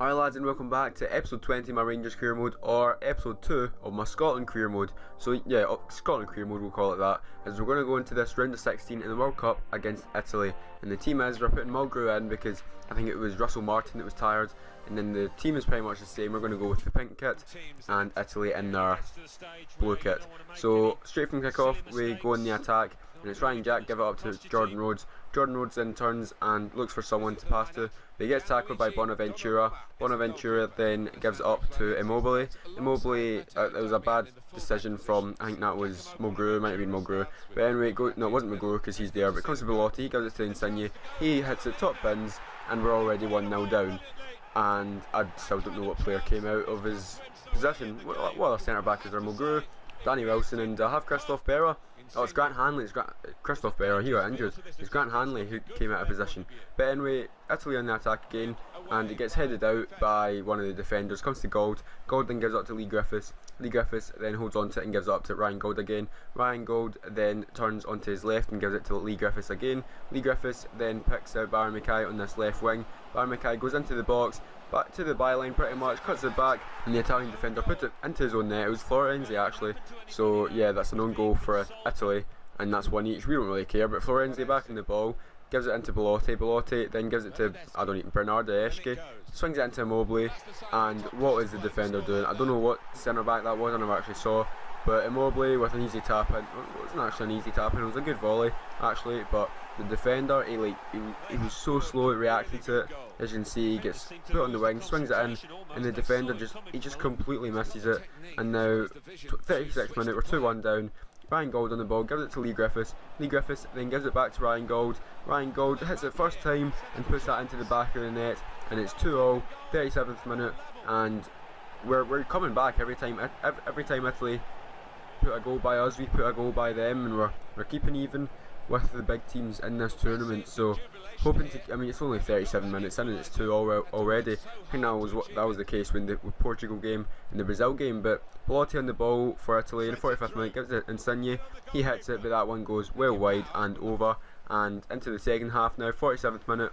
Hi lads, and welcome back to episode 20 of my Rangers career mode, or episode 2 of my Scotland career mode. So yeah, Scotland career mode, we'll call it that, as we're going to go into this round of 16 in the World Cup against Italy. And the team is, we're putting Mulgrew in because I think it was Russell Martin that was tired, and then the team is pretty much the same. We're going to go with the pink kit and Italy in their blue kit. So straight from kick-off we go in the attack, and it's Ryan Jack, give it up to Jordan Rhodes. Jordan Rhodes then turns and looks for someone to pass to, but he gets tackled by Bonaventura. Bonaventura then gives it up to Immobile. Immobile, it was a bad decision from, I think that was Mulgrew, might have been Mulgrew. But anyway, no, it wasn't Mulgrew because he's there, but it comes to Belotti, he gives it to Insigne. He hits it top bins, and we're already 1-0 down. And I still don't know what player came out of his possession. What other centre back is there? Mulgrew, Danny Wilson, and I have Christophe Berra. Oh, it's Grant Hanley. It's Christophe Berra. He got injured. It's Grant Hanley who came out of position. But anyway, Italy on the attack again, and it gets headed out by one of the defenders. Comes to Gold. Gold then gives it up to Lee Griffiths. Lee Griffiths then holds on to it and gives it up to Ryan Gold again. Ryan Gold then turns onto his left and gives it to Lee Griffiths again. Lee Griffiths then picks out Barry Mackay on this left wing. Barry Mackay goes into the box, back to the byline pretty much, cuts it back, and the Italian defender put it into his own net. It was Florenzi actually, so yeah, that's an own goal for Italy, and that's one each. We don't really care, but Florenzi back in the ball, gives it into Belotti. Belotti then gives it to, Bernardo Eschke, swings it into Immobile, and what is the defender doing? I don't know what centre back that was, I never actually saw, but Immobile with an easy tap in. It wasn't actually an easy tap in, it was a good volley actually, but the defender, he was so slow at reacting to it. As you can see, he gets put on the wing, swings it in, and the defender just completely misses it. And now 36th minute, we're 2-1 down. Ryan Gold on the ball, gives it to Lee Griffiths. Lee Griffiths then gives it back to Ryan Gold. Ryan Gold hits it first time and puts that into the back of the net, and it's 2-0, 37th minute, and we're coming back every time Italy put a goal by us, we put a goal by them, and we're keeping even with the big teams in this tournament. So hoping to, I mean, it's only 37 minutes in and it's 2-0 already. I think that was the case with Portugal game and the Brazil game. But Belotti on the ball for Italy in the 45th minute, gives it Insigne. He hits it, but that one goes well wide and over. And into the second half now, 47th minute.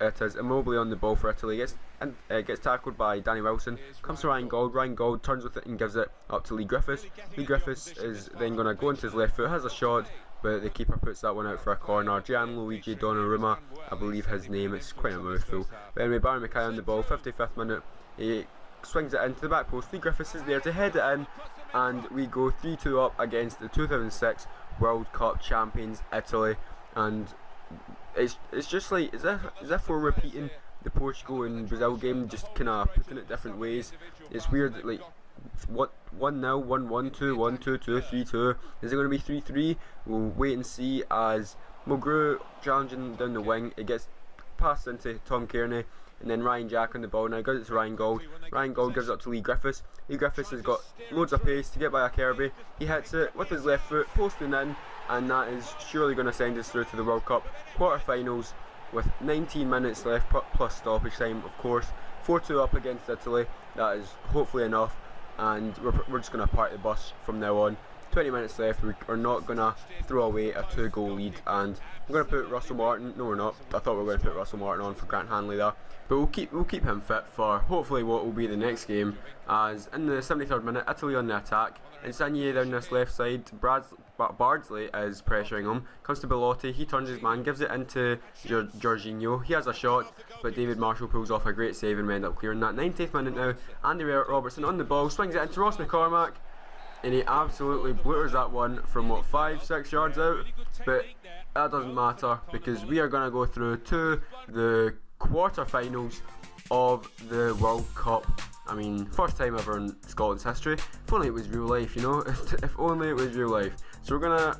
It is Immobile on the ball for Italy, gets tackled by Danny Wilson, comes to Ryan Gold. Ryan Gold turns with it and gives it up to Lee Griffiths. Lee Griffiths is then going to go into his left foot, has a shot, but the keeper puts that one out for a corner. Gianluigi Donnarumma, I believe his name, it's quite a mouthful. But anyway, Barry Mackay on the ball, 55th minute, he swings it into the back post. Lee Griffiths is there to head it in, and we go 3-2 up against the 2006 World Cup champions Italy. And it's just like as if we're repeating the Portugal and Brazil game, just kind of putting it different ways. It's weird, like what 1-0, 1-1, 2-1, 2-2, 3-2. Is it going to be 3-3? We'll wait and see. As Mulgrew challenging down the wing, it gets passed into Tom Kearney, and then Ryan Jack on the ball now, gives it to Ryan Gold. Ryan Gold gives it up to Lee Griffiths. Lee Griffiths has got loads of pace to get by a Kirby. He hits it with his left foot, posting in, and that is surely going to send us through to the World Cup quarter-finals with 19 minutes left plus stoppage time, of course. 4-2 up against Italy. That is hopefully enough, and we're just going to park the bus from now on. 20 minutes left, we're not going to throw away a 2-goal lead, and I'm going to put Russell Martin, no we're not, I thought we were going to put Russell Martin on for Grant Hanley there, but we'll keep him fit for hopefully what will be the next game. As in the 73rd minute, Italy on the attack, Insigne down this left side, Bardsley is pressuring him, comes to Belotti, he turns his man, gives it into Jorginho, he has a shot, but David Marshall pulls off a great save and we end up clearing that. 90th minute now, Andy Robertson on the ball, swings it into Ross McCormack, and he absolutely blooters that one from what, 5-6 yards out, but that doesn't matter because we are going to go through to the quarter-finals of the World Cup. I mean, first time ever in Scotland's history. If only it was real life, you know, if only it was real life. So we're going to,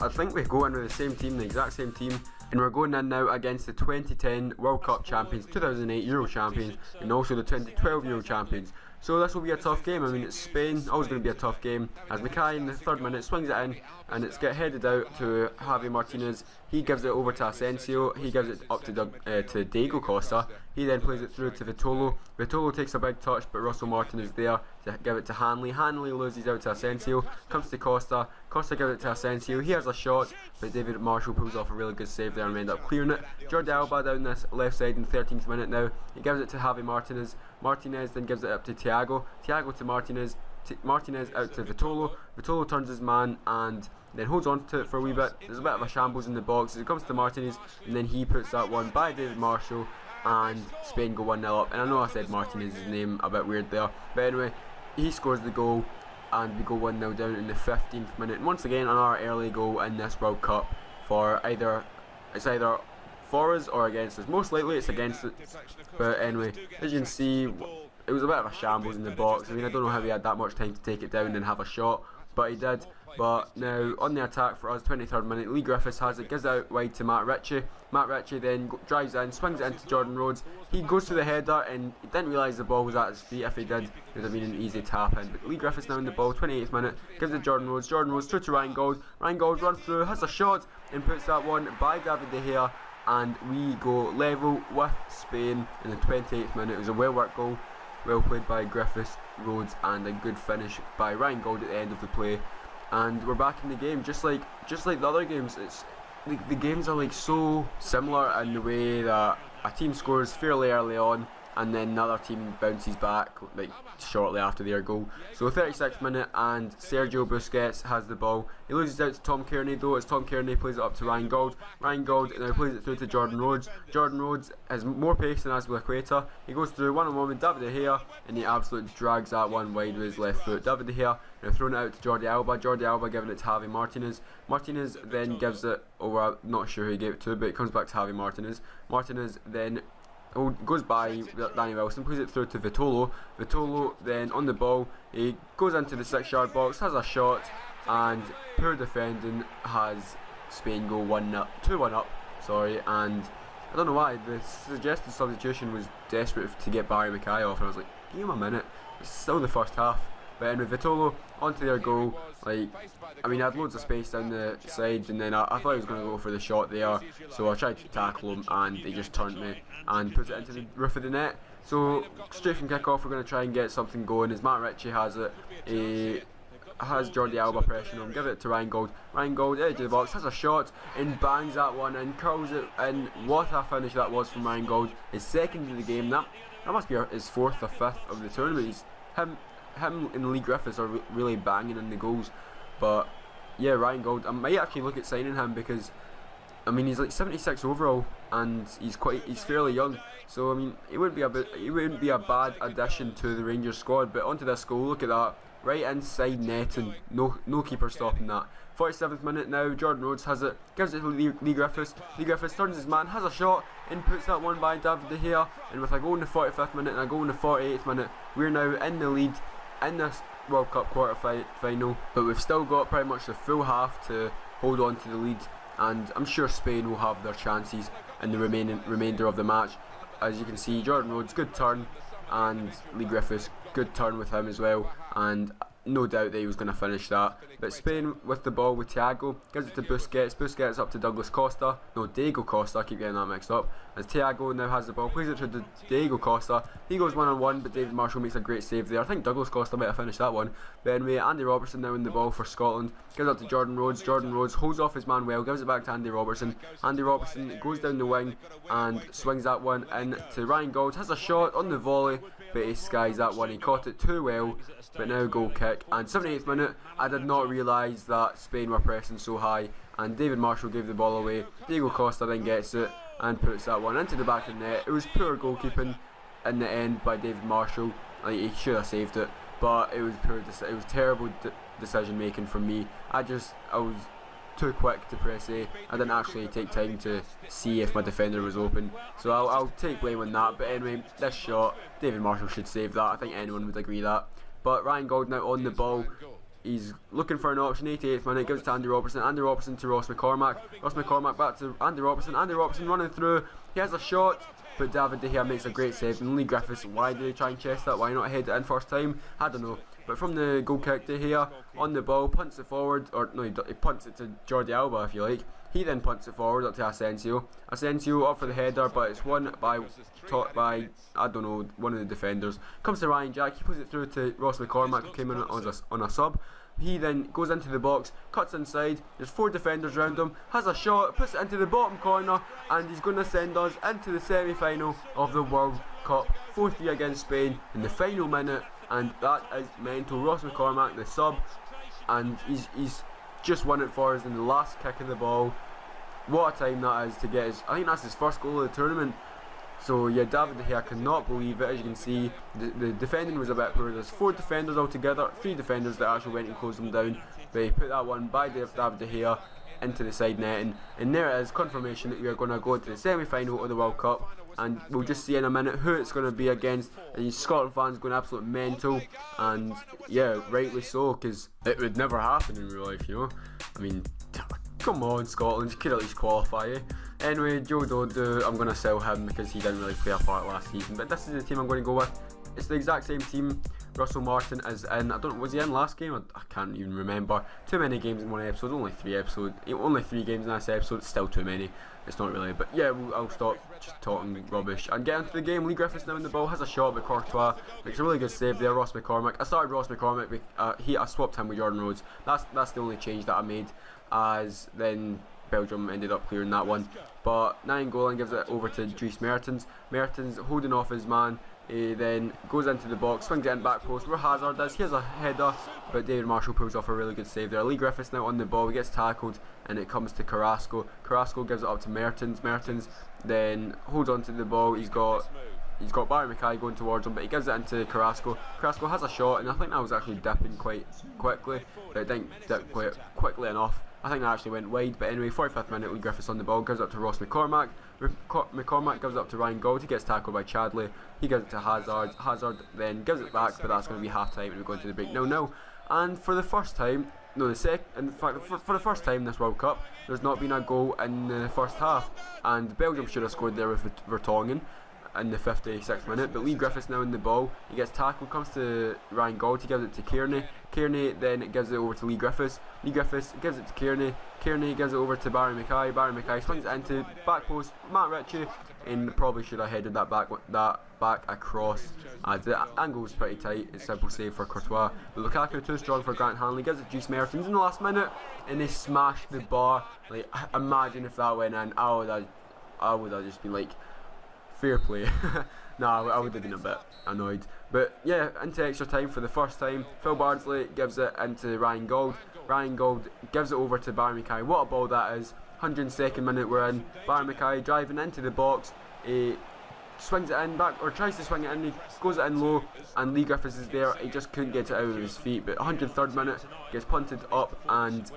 I think we go in with the same team, the exact same team, and we're going in now against the 2010 World Cup champions, 2008 Euro champions, and also the 2012 Euro champions. So this will be a tough game. I mean, it's Spain, always going to be a tough game. As Mackay in the 3rd minute swings it in, and it's get headed out to Javi Martinez. He gives it over to Asensio. He gives it up to Diego Costa. He then plays it through to Vitolo. Vitolo takes a big touch, but Russell Martin is there to give it to Hanley. Hanley loses out to Asensio. Comes to Costa. Costa gives it to Asensio. He has a shot, but David Marshall pulls off a really good save there and we end up clearing it. Jordi Alba down this left side in the 13th minute now. He gives it to Javi Martinez. Martinez then gives it up to Thiago. Thiago to Martinez. Martinez out to Vitolo. Vitolo turns his man and then holds on to it for a wee bit. There's a bit of a shambles in the box as it comes to Martinez, and then he puts that one by David Marshall, and Spain go 1-0 up. And I know I said Martinez's name a bit weird there, but anyway, he scores the goal and we go 1-0 down in the 15th minute. And once again, another early goal in this World Cup for either for us or against us. Most likely it's against it, but anyway, as you can see, it was a bit of a shambles in the box. I mean, I don't know how he had that much time to take it down and have a shot, but he did. But now on the attack for us, 23rd minute, Lee Griffiths has it, gives it out wide to Matt Ritchie. Matt Ritchie then drives in, swings it into Jordan Rhodes. He goes to the header and he didn't realise the ball was at his feet. If he did, it would have been an easy tap in. But Lee Griffiths now in the ball, 28th minute, gives it to Jordan Rhodes. Jordan Rhodes through to Ryan Gauld. Ryan Gauld runs through, has a shot and puts that one by David De Gea. And we go level with Spain in the 28th minute. It was a well worked goal, well played by Griffiths, Rhodes, and a good finish by Ryan Gauld at the end of the play. And we're back in the game, just like the other games. It's the games are like so similar in the way that a team scores fairly early on and then another team bounces back like shortly after their goal. So 36th minute and Sergio Busquets has the ball. He loses out to Tom Kearney though, as Tom Kearney plays it up to Ryan Gauld. Ryan Gauld now plays it through to Jordan Rhodes. Jordan Rhodes has more pace than Azpilicueta. He goes through one-on-one with David De Gea and he absolutely drags that one wide with his left foot. David De Gea now throwing it out to Jordi Alba. Jordi Alba giving it to Javi Martinez. Martinez then gives it over, I'm not sure who he gave it to, but it comes back to Javi Martinez. Martinez then goes by Danny Wilson, plays it through to Vitolo. Vitolo then on the ball, he goes into the 6-yard box, has a shot, and poor defending has Spain go 2-1 up. And I don't know why the suggested substitution was desperate to get Barry Mackay off, and I was like, give him a minute. It's still the first half. But anyway, Vitolo onto their goal. Like, I mean, I had loads of space down the side, and then I thought he was going to go for the shot there, so I tried to tackle him, and he just turned me and put it into the roof of the net. So straight from kick-off, we're going to try and get something going. As Matt Ritchie has it, he has Jordi Alba pressing him, give it to Ryan Gauld. Ryan Gauld, edge of the box, has a shot and bangs that one and curls it in. What a finish that was from Ryan Gauld. His second of the game. That must be his 4th or 5th of the tournament. Him and Lee Griffiths are really banging in the goals. But yeah, Ryan Gauld, I might actually look at signing him because I mean he's like 76 overall and he's fairly young. So I mean he wouldn't be a bad addition to the Rangers squad. But onto this goal, look at that, right inside net and no keeper stopping that. 47th minute now, Jordan Rhodes has it, gives it to Lee Griffiths. Lee Griffiths turns his man, has a shot and puts that one by David De Gea. And with a goal in the 45th minute and a goal in the 48th minute, we're now in the lead in this World Cup quarter final, but we've still got pretty much the full half to hold on to the lead, and I'm sure Spain will have their chances in the remainder of the match. As you can see, Jordan Rhodes, good turn, and Lee Griffiths, good turn with him as well, and no doubt that he was going to finish that. But Spain with the ball with Thiago, gives it to Busquets. Busquets up to Diego Costa, I keep getting that mixed up. As Thiago now has the ball, plays it to Diego Costa. He goes one-on-one, but David Marshall makes a great save there. I think Douglas Costa might have finished that one. But anyway, Andy Robertson now in the ball for Scotland, gives it up to Jordan Rhodes. Jordan Rhodes holds off his man well, gives it back to Andy Robertson. Andy Robertson goes down the wing and swings that one in to Ryan Gauld. Has a shot on the volley, but he skies that one. He caught it too well, but now goal kick. And 78th minute, I did not realise that Spain were pressing so high, and David Marshall gave the ball away. Diego Costa then gets it and puts that one into the back of the net. It was poor goalkeeping in the end by David Marshall. Like, he should have saved it, but it was it was terrible decision making from me. I was too quick to press A. I didn't actually take time to see if my defender was open, so I'll take blame on that. But anyway, this shot, David Marshall should save that. I think anyone would agree that. But Ryan Gauld now on the ball. He's looking for an option. 88th minute, gives it to Andy Robertson. Andy Robertson to Ross McCormack. Ross McCormack back to Andy Robertson. Andy Robertson running through. He has a shot, but David De Gea makes a great save. And Lee Griffiths, why did he try and chest that? Why not head it in first time? I don't know. But from the goal kick, De Gea on the ball, punts it forward, or no, he punts it to Jordi Alba if you like. He then punts it forward up to Asensio. Asensio up for the header, but it's won by I don't know, one of the defenders. Comes to Ryan Jack. He puts it through to Ross McCormack, who came in on a sub. He then goes into the box, cuts inside, there's 4 defenders around him, has a shot, puts it into the bottom corner, and he's going to send us into the semi-final of the World Cup, 4-3 against Spain in the final minute, and that is mental. Ross McCormack, the sub, and he's just won it for us in the last kick of the ball. What a time that is to get his, I think that's his first goal of the tournament. So yeah, David De Gea cannot believe it. As you can see, the defending was a bit poor. There's 4 defenders altogether, 3 defenders that actually went and closed them down. But he put that one by David De Gea into the side netting, and there it is, confirmation that we are going to go to the semi-final of the World Cup. And we'll just see in a minute who it's going to be against. And you Scotland fans going absolute mental, and yeah, rightly so, because it would never happen in real life, you know. I mean, come on, Scotland, you could at least qualify, eh? Anyway, Joe Dodo, I'm going to sell him because he didn't really play a part last season. But this is the team I'm going to go with. It's the exact same team. Russell Martin is in. I don't know, was he in last game? I can't even remember. Too many games in one episode. Only 3 games in this episode. It's still too many. It's not really. But yeah, I'll stop just talking rubbish and get into the game. Lee Griffiths now in the ball, has a shot by Courtois. Makes a really good save there. Ross McCormack. I started Ross McCormack. I swapped him with Jordan Rhodes. That's the only change that I made. As then Belgium ended up clearing that one. But Nainggolan gives it over to Dries Mertens. Mertens holding off his man. He then goes into the box, swings it in back post where Hazard is. Here's a header, but David Marshall pulls off a really good save there. Lee Griffiths now on the ball, he gets tackled, and it comes to Carrasco. Carrasco gives it up to Mertens. Mertens then holds on to the ball. He's got Barry Mackay going towards him, but he gives it into Carrasco. Carrasco has a shot, and I think that was actually dipping quite quickly, but it didn't dip quite quickly enough. I think that actually went wide, but anyway, 45th minute, Lee Griffiths on the ball, gives it up to Ross McCormack. McCormack gives it up to Ryan Gauld, he gets tackled by Chadley, he gives it to Hazard. Hazard then gives it back, but that's going to be half time and we go into the break 0-0. And for the first time, for the first time this World Cup, there's not been a goal in the first half, and Belgium should have scored there with Vertonghen in the 56th minute, but Lee Griffiths now in the ball, he gets tackled, comes to Ryan Gauld, he gives it to Kearney. Kearney then gives it over to Lee Griffiths. Lee Griffiths gives it to Kearney. Kearney gives it over to Barry Mackay. Barry Mackay swings it into back post Matt Ritchie, and probably should have headed that back across. The angle was pretty tight. It's simple save for Courtois. But Lukaku too strong for Grant Hanley. Gives it to Dries Mertens in the last minute, and they smashed the bar. Like, imagine if that went in. I would have just been like, fair play. Nah, I would have been a bit annoyed. But yeah, into extra time for the first time. Phil Bardsley gives it into Ryan Gauld. Ryan Gauld gives it over to Barry Mackay. What a ball that is. 102nd minute we're in. Barry Mackay driving into the box. He swings it in back, or tries to swing it in. He goes it in low, and Lee Griffiths is there. He just couldn't get it out of his feet. But 103rd minute, gets punted up, and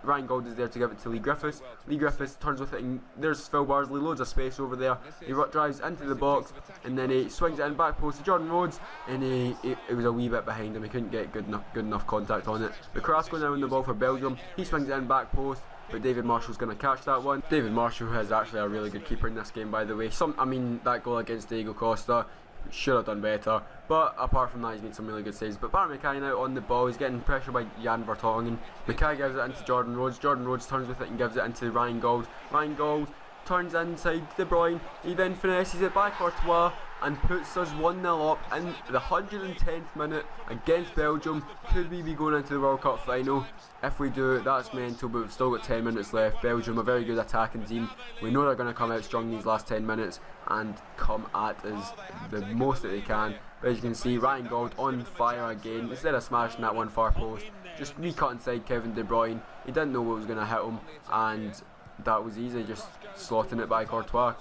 Ryan Gauld is there to give it to Lee Griffiths. Lee Griffiths turns with it, and there's Phil Bardsley, loads of space over there. He drives into the box, and then he swings it in back post to Jordan Rhodes, and it was a wee bit behind him. He couldn't get good enough contact on it. But Carrasco now in the ball for Belgium. He swings it in back post, but David Marshall's going to catch that one. David Marshall is actually a really good keeper in this game, by the way. That goal against Diego Costa, should have done better, but apart from that, he's made some really good saves. But Barry Mackay now on the ball, he's getting pressure by Jan Vertonghen. Mackay gives it into Jordan Rhodes. Jordan Rhodes turns with it and gives it into Ryan Gauld. Ryan Gauld turns inside De Bruyne. He then finesses it by Courtois and puts us 1-0 up in the 110th minute against Belgium. Could we be going into the World Cup final? If we do, that's mental, but we've still got 10 minutes left. Belgium, a very good attacking team. We know they're going to come out strong these last 10 minutes and come at us the most that they can. But as you can see, Ryan Gauld on fire again. Instead of smashing that one far post, just re-cut inside Kevin De Bruyne. He didn't know what was going to hit him, and that was easy, just slotting it by Courtois.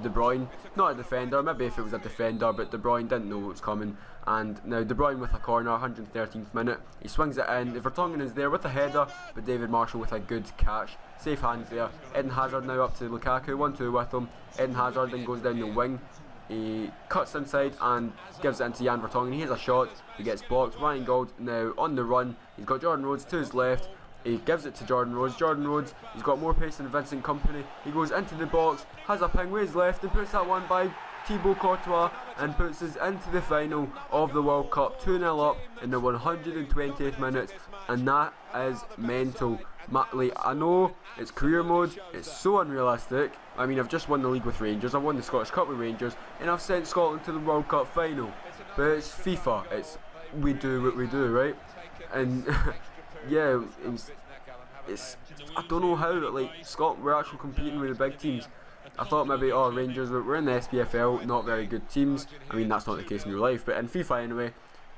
De Bruyne, not a defender, maybe if it was a defender, but De Bruyne didn't know what was coming. And now De Bruyne with a corner, 113th minute, he swings it in. Vertonghen is there with a header, but David Marshall with a good catch. Safe hands there. Eden Hazard now up to Lukaku, 1-2 with him. Eden Hazard then goes down the wing. He cuts inside and gives it into Jan Vertonghen. He has a shot, he gets blocked. Ryan Gauld now on the run. He's got Jordan Rhodes to his left. He gives it to Jordan Rhodes. Jordan Rhodes, he's got more pace than Vincent Kompany. He goes into the box, has a ping with his left, and puts that one by Thibaut Courtois and puts us into the final of the World Cup. 2-0 up in the 120th minute, and that is mental. Like, I know it's career mode, it's so unrealistic. I mean, I've just won the league with Rangers, I've won the Scottish Cup with Rangers, and I've sent Scotland to the World Cup final. But it's FIFA, we do what we do, right? And yeah, it's I don't know how, like, Scotland, we're actually competing with the big teams. I thought maybe, oh, Rangers, we're in the SPFL, not very good teams. I mean, that's not the case in real life, but in FIFA anyway,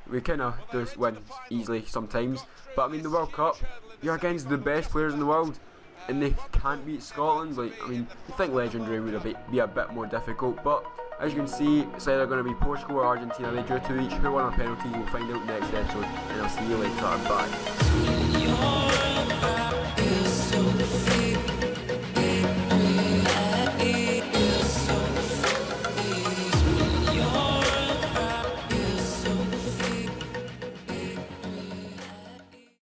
we kind of do win easily sometimes. But I mean, the World Cup, you're against the best players in the world, and they can't beat Scotland. Like, I mean, you think legendary would be a bit more difficult, but as you can see, it's either going to be Portugal or Argentina. They drew 2 each. Who won a penalty? We'll find out next episode, and I'll see you later. Bye.